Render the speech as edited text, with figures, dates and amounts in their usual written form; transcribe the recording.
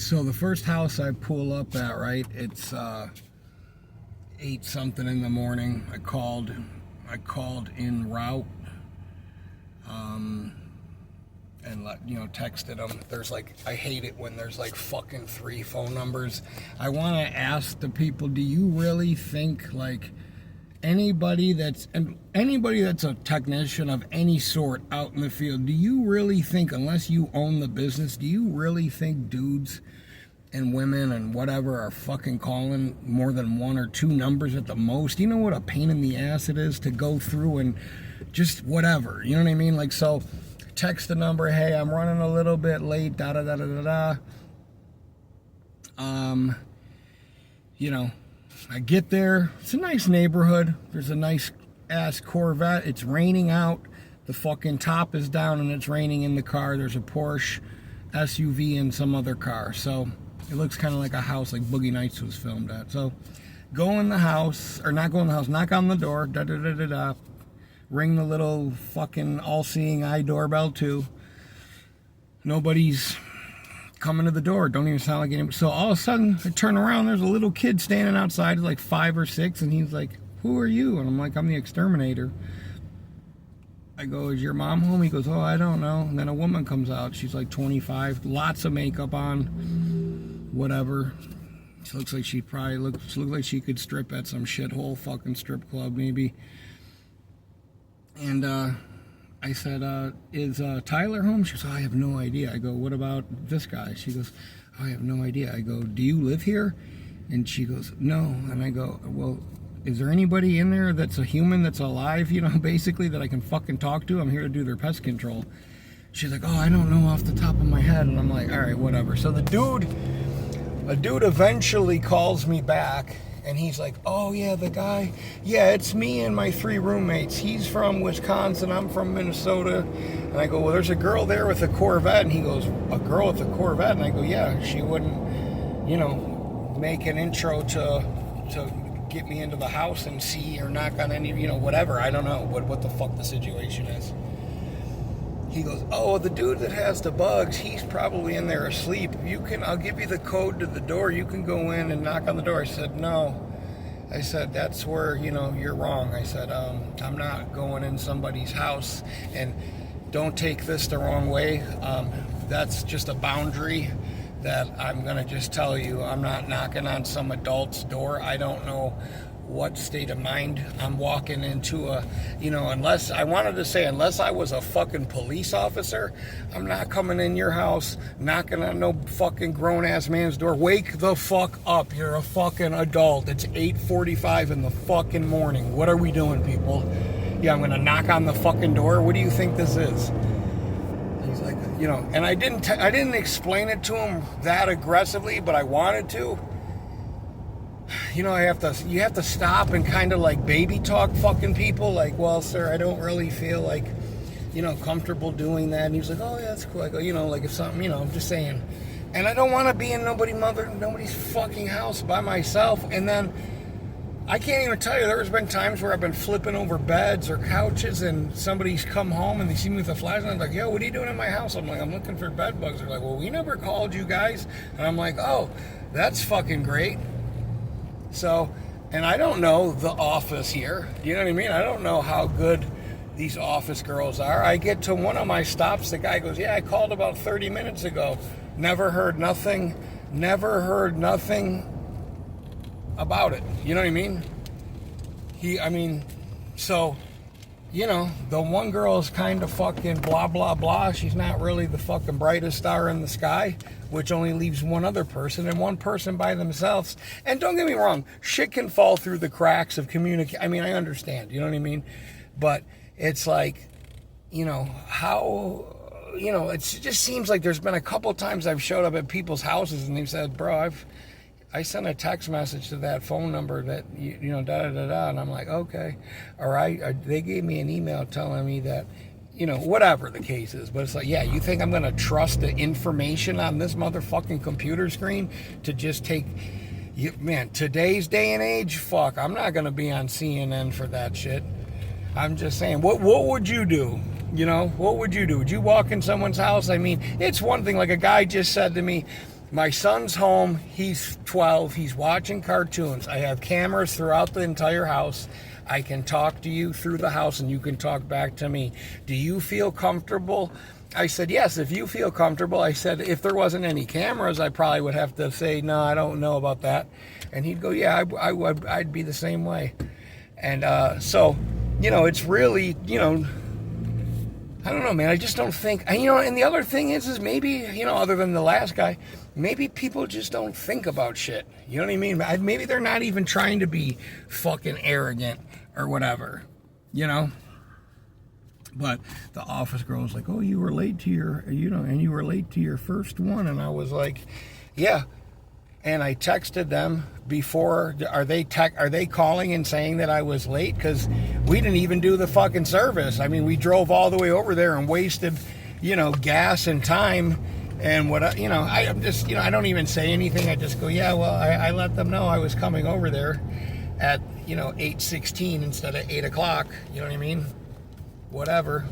So the first house I pull up at, right, it's 8 something in the morning. I called en route, and texted them. There's like, I hate it when there's like fucking 3 phone numbers. I want to ask the people, do you really think like anybody that's a technician of any sort out in the field, do you really think, unless you own the business, do you really think dudes and women and whatever are fucking calling more than 1 or 2 numbers at the most? You know what a pain in the ass it is to go through and just whatever, you know what I mean? Like, so text the number, hey, I'm running a little bit late, da da da da da da. I get there. It's a nice neighborhood. There's a nice ass Corvette. It's raining out. The fucking top is down and it's raining in the car. There's a Porsche SUV and some other car. So it looks kind of like a house like Boogie Nights was filmed at. So go in the house, or not go in the house, knock on the door, da da da da da. Ring the little fucking all-seeing eye doorbell too. Nobody's coming to the door. Don't even sound like anybody. So all of a sudden, I turn around. There's a little kid standing outside, like 5 or 6, and he's like, "Who are you?" And I'm like, "I'm the exterminator." I go, "Is your mom home?" He goes, "Oh, I don't know." And then a woman comes out. She's like 25, lots of makeup on, whatever. She looks like she like she could strip at some shithole fucking strip club, maybe. And I said, is Tyler home? She goes, "Oh, I have no idea." I go, "What about this guy?" She goes, "Oh, I have no idea." I go, "Do you live here?" And she goes, "No." And I go, "Well, is there anybody in there that's a human, that's alive, basically, that I can fucking talk to? I'm here to do their pest control." She's like, "Oh, I don't know off the top of my head." And I'm like, all right, whatever. So a dude eventually calls me back. And he's like, "Oh, yeah, the guy, yeah, it's me and my 3 roommates. He's from Wisconsin, I'm from Minnesota." And I go, "Well, there's a girl there with a Corvette." And he goes, "A girl with a Corvette?" And I go, "Yeah, she wouldn't, make an intro to get me into the house and see or knock on any, whatever. I don't know what the fuck the situation is." He goes, "Oh, the dude that has the bugs, he's probably in there asleep. I'll give you the code to the door. You can go in and knock on the door." I said, "No." I said, "That's where, you're wrong." I said, "I'm not going in somebody's house, and don't take this the wrong way. That's just a boundary that I'm going to just tell you. I'm not knocking on some adult's door. I don't know what state of mind I'm walking into unless I was a fucking police officer, I'm not coming in your house, knocking on no fucking grown-ass man's door. Wake the fuck up. You're a fucking adult. It's 8:45 in the fucking morning. What are we doing, people? Yeah, I'm going to knock on the fucking door. What do you think this is?" He's like, and I didn't explain it to him that aggressively, but I wanted to. You have to stop and kind of like baby talk fucking people. Like, "Well, sir, I don't really feel like, comfortable doing that." And he's like, "Oh, yeah, that's cool." I go, like if something, I'm just saying. And I don't want to be in nobody's fucking house by myself. And then I can't even tell you, there's been times where I've been flipping over beds or couches and somebody's come home and they see me with a flashlight. I'm like, "Yo, what are you doing in my house?" I'm like, "I'm looking for bed bugs." They're like, "Well, we never called you guys." And I'm like, "Oh, that's fucking great." So, and I don't know the office here. You know what I mean? I don't know how good these office girls are. I get to one of my stops, the guy goes, "Yeah, I called about 30 minutes ago. Never heard nothing about it." You know what I mean? So, the one girl is kind of fucking blah, blah, blah. She's not really the fucking brightest star in the sky, which only leaves one other person, and one person by themselves. And don't get me wrong, shit can fall through the cracks of communication. I understand, you know what I mean? But it's like, it just seems like there's been a couple times I've showed up at people's houses and they've said, "Bro, I sent a text message to that phone number that, da da da da," and I'm like, "Okay, all right." They gave me an email telling me that, whatever the case is. But it's like, yeah, you think I'm going to trust the information on this motherfucking computer screen to just take, man, today's day and age, fuck, I'm not going to be on CNN for that shit. I'm just saying, what would you do? What would you do? Would you walk in someone's house? It's one thing, like a guy just said to me, My son's home. He's 12. He's watching cartoons. I have cameras throughout the entire house. I can talk to you through the house and you can talk back to me. Do you feel comfortable? I said, yes, if you feel comfortable. I said, if there wasn't any cameras, I probably would have to say, no, I don't know about that. And he'd go, yeah, I would. I'd be the same way. And so, it's really, I don't know, man. I just don't think, and the other thing is maybe, other than the last guy, maybe people just don't think about shit. You know what I mean? Maybe they're not even trying to be fucking arrogant or whatever, But the office girl was like, oh, you were late to your, and you were late to your first one. And I was like, yeah. And I texted them before. Are they calling and saying that I was late? Because we didn't even do the fucking service. I mean, we drove all the way over there and wasted, gas and time. And I'm just, I don't even say anything. I just go, yeah, well, I let them know I was coming over there at, 8:16 instead of 8 o'clock. You know what I mean? Whatever.